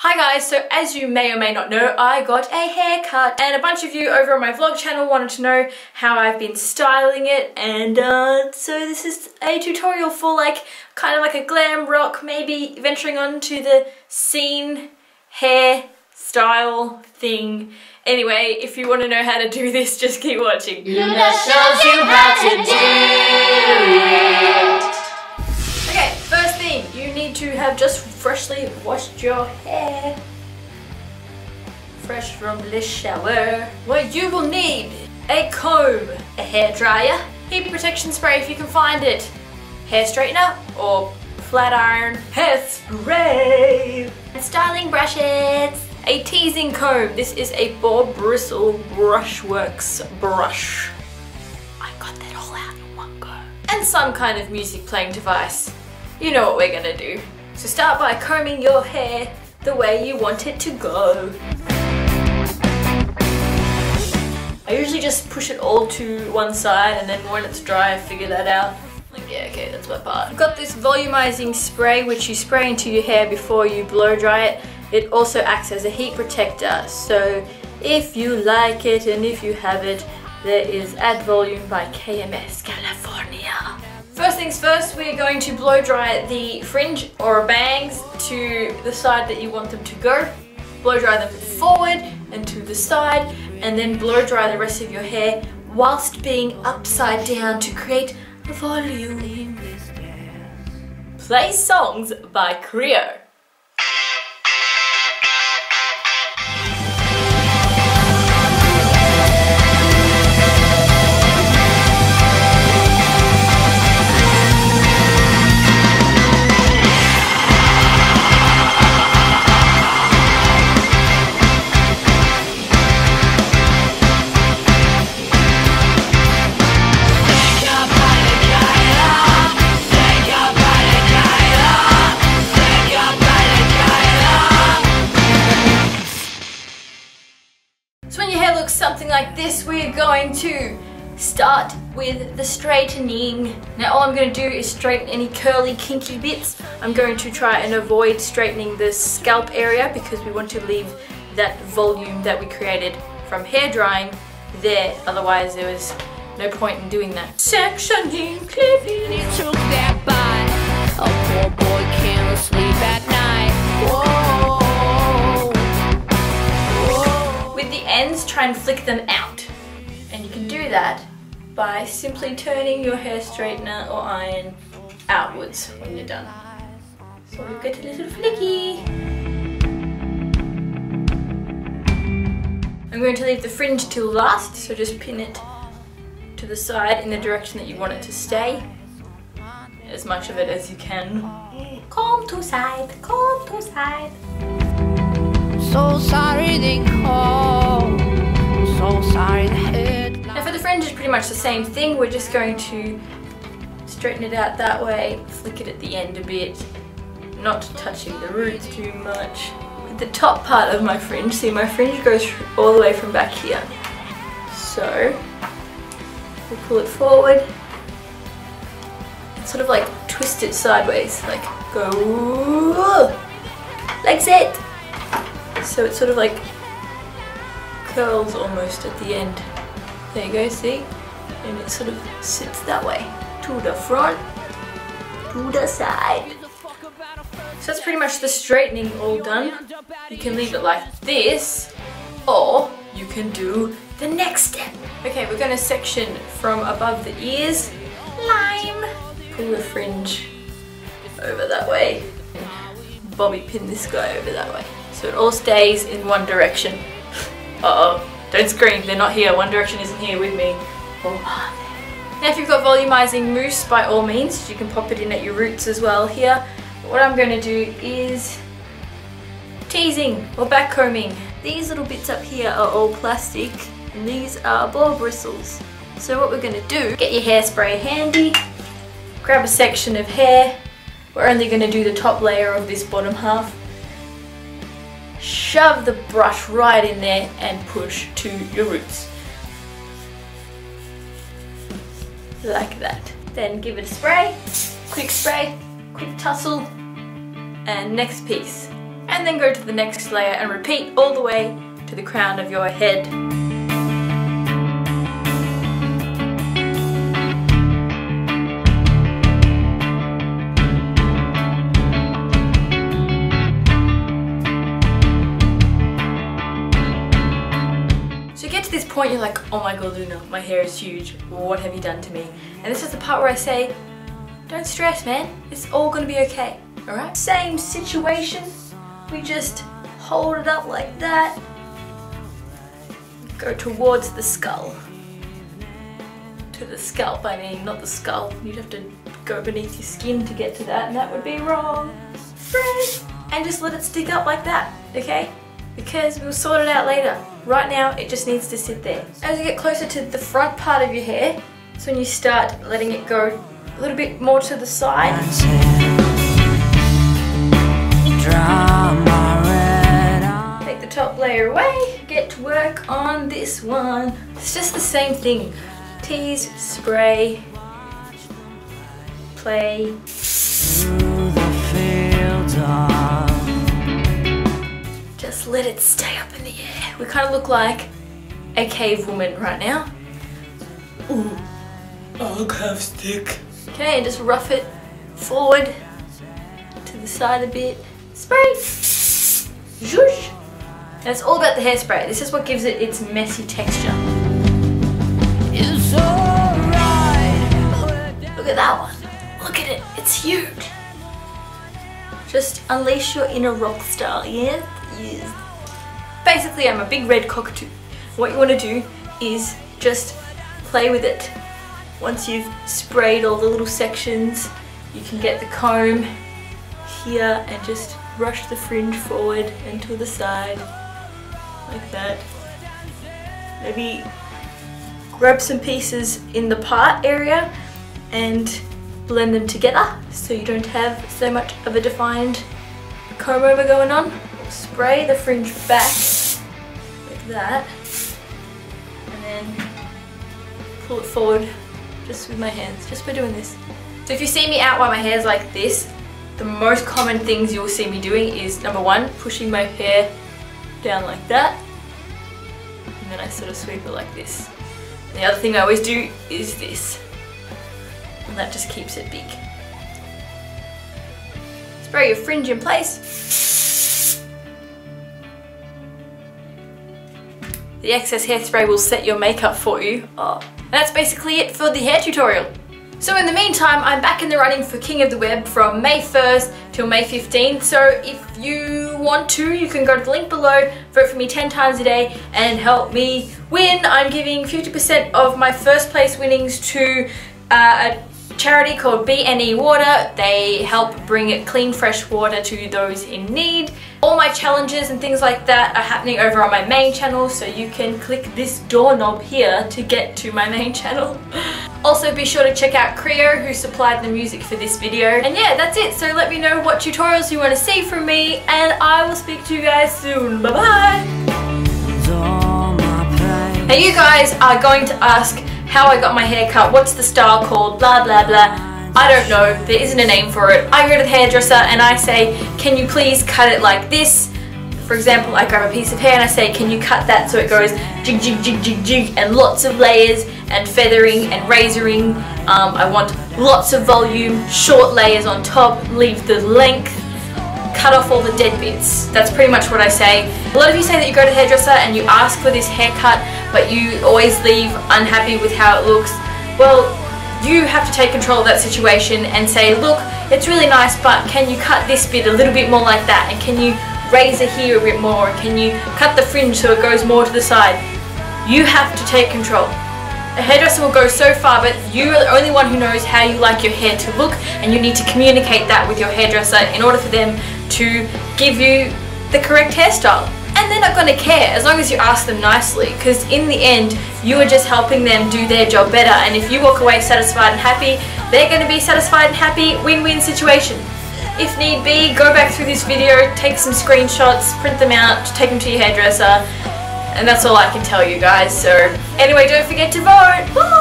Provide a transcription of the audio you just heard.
Hi guys, so as you may or may not know, I got a haircut and a bunch of you over on my vlog channel wanted to know how I've been styling it, and so this is a tutorial for like kind of like a glam rock, maybe venturing on to the scene hair style thing. Anyway, if you want to know how to do this, just keep watching. Luna shows you how to do it. Okay, first thing, you need to have just freshly washed your hair. Fresh from the shower. What you will need: a comb, a hair dryer, heat protection spray if you can find it, hair straightener or flat iron, hairspray, and styling brushes, a teasing comb. This is a bob bristle brushworks brush. I got that all out in one go. And some kind of music playing device. You know what we're gonna do. So start by combing your hair the way you want it to go. I usually just push it all to one side, and then when it's dry I figure that out. Like, yeah, okay, that's my part. I've got this volumizing spray which you spray into your hair before you blow dry it. It also acts as a heat protector, so if you like it and if you have it, there is Add Volume by KMS, California. First things first, we're going to blow dry the fringe or bangs to the side that you want them to go. Blow dry them forward and to the side, and then blow dry the rest of your hair whilst being upside down to create volume. Play songs by Creo. Something like this, we're going to start with the straightening. Now all I'm going to do is straighten any curly kinky bits. I'm going to try and avoid straightening the scalp area because we want to leave that volume that we created from hair drying there, otherwise there was no point in doing that. Sectioning, clipping. You took that bite. A poor boy can't sleep at night. Whoa. With the ends, try and flick them out. And you can do that by simply turning your hair straightener or iron outwards when you're done. So we've got a little flicky. I'm going to leave the fringe till last, so just pin it to the side in the direction that you want it to stay. As much of it as you can. Comb to side, comb to side. So sorry they call. So sorry the head. Now for the fringe is pretty much the same thing. We're just going to straighten it out that way, flick it at the end a bit, not touching the roots too much. With the top part of my fringe, see my fringe goes all the way from back here. So we'll pull it forward and sort of like twist it sideways, like go like that. So it sort of like curls almost at the end. There you go, see? And it sort of sits that way. To the front, to the side. So that's pretty much the straightening all done. You can leave it like this, or you can do the next step. Okay, we're going to section from above the ears. Lime. Pull the fringe over that way. Bobby pin this guy over that way. So it all stays in one direction. Uh-oh, don't scream, they're not here. One Direction isn't here with me. Oh. Now if you've got volumizing mousse, by all means, you can pop it in at your roots as well here. But what I'm going to do is teasing or back combing. These little bits up here are all plastic and these are ball bristles. So what we're going to do, get your hairspray handy, grab a section of hair. We're only going to do the top layer of this bottom half. Shove the brush right in there and push to your roots. Like that. Then give it a spray, quick quick tussle, and next piece. and then go to the next layer and repeat all the way to the crown of your head. So you get to this point, you're like, oh my god Luna, my hair is huge, what have you done to me? And this is the part where I say, don't stress man, it's all gonna be okay, alright? Same situation, we just hold it up like that, go towards the skull. To the scalp I mean, not the skull. You'd have to go beneath your skin to get to that and that would be wrong. Right. And just let it stick up like that, okay? Because we'll sort it out later. Right now it just needs to sit there. As you get closer to the front part of your hair, so when you start letting it go a little bit more to the side. Take the top layer away, get to work on this one. It's just the same thing. Tease, spray, play. Just let it stay up in the air. We kind of look like a cave woman right now. Ooh, calf stick. Okay, and just rough it forward to the side a bit. Spray. Zhoosh. And it's all about the hairspray. This is what gives it its messy texture. It's alright. Look at that one. Look at it. It's huge. Just unleash your inner rock star. Yes? Yes. Basically, I'm a big red cockatoo. What you want to do is just play with it. Once you've sprayed all the little sections, you can get the comb here and just brush the fringe forward and to the side, like that. Maybe grab some pieces in the part area and blend them together so you don't have so much of a defined comb over going on. Spray the fringe back like that and then pull it forward just with my hands, just by doing this. So if you see me out while my hair's like this, the most common things you'll see me doing is number one, pushing my hair down like that, and then I sort of sweep it like this. And the other thing I always do is this, and that just keeps it big. Spray your fringe in place. The excess hairspray will set your makeup for you. Oh. That's basically it for the hair tutorial. So in the meantime, I'm back in the running for King of the Web from May 1st till May 15th. So if you want to, you can go to the link below, vote for me 10 times a day and help me win. I'm giving 50% of my first place winnings to a charity called BNE Water. They help bring clean fresh water to those in need. All my challenges and things like that are happening over on my main channel, so you can click this doorknob here to get to my main channel. Also be sure to check out Creo, who supplied the music for this video. And yeah, that's it. So let me know what tutorials you want to see from me, and I will speak to you guys soon. Bye bye! Now you guys are going to ask how I got my hair cut, what's the style called, blah blah blah. I don't know, there isn't a name for it. I go to the hairdresser and I say, can you please cut it like this? For example, I grab a piece of hair and I say, can you cut that so it goes jig jig jig jig jig, and lots of layers and feathering and razoring. I want lots of volume, short layers on top, leave the length, cut off all the dead bits. That's pretty much what I say. A lot of you say that you go to the hairdresser and you ask for this haircut, but you always leave unhappy with how it looks. Well, you have to take control of that situation and say, look, it's really nice, but can you cut this bit a little bit more like that? And can you razor here a bit more? Can you cut the fringe so it goes more to the side? You have to take control. A hairdresser will go so far, but you are the only one who knows how you like your hair to look, and you need to communicate that with your hairdresser in order for them to give you the correct hairstyle. And they're not going to care as long as you ask them nicely, because in the end you are just helping them do their job better, and if you walk away satisfied and happy, they're going to be satisfied and happy. Win-win situation. If need be, go back through this video, take some screenshots, print them out, take them to your hairdresser, and that's all I can tell you guys. So anyway, don't forget to vote. Bye!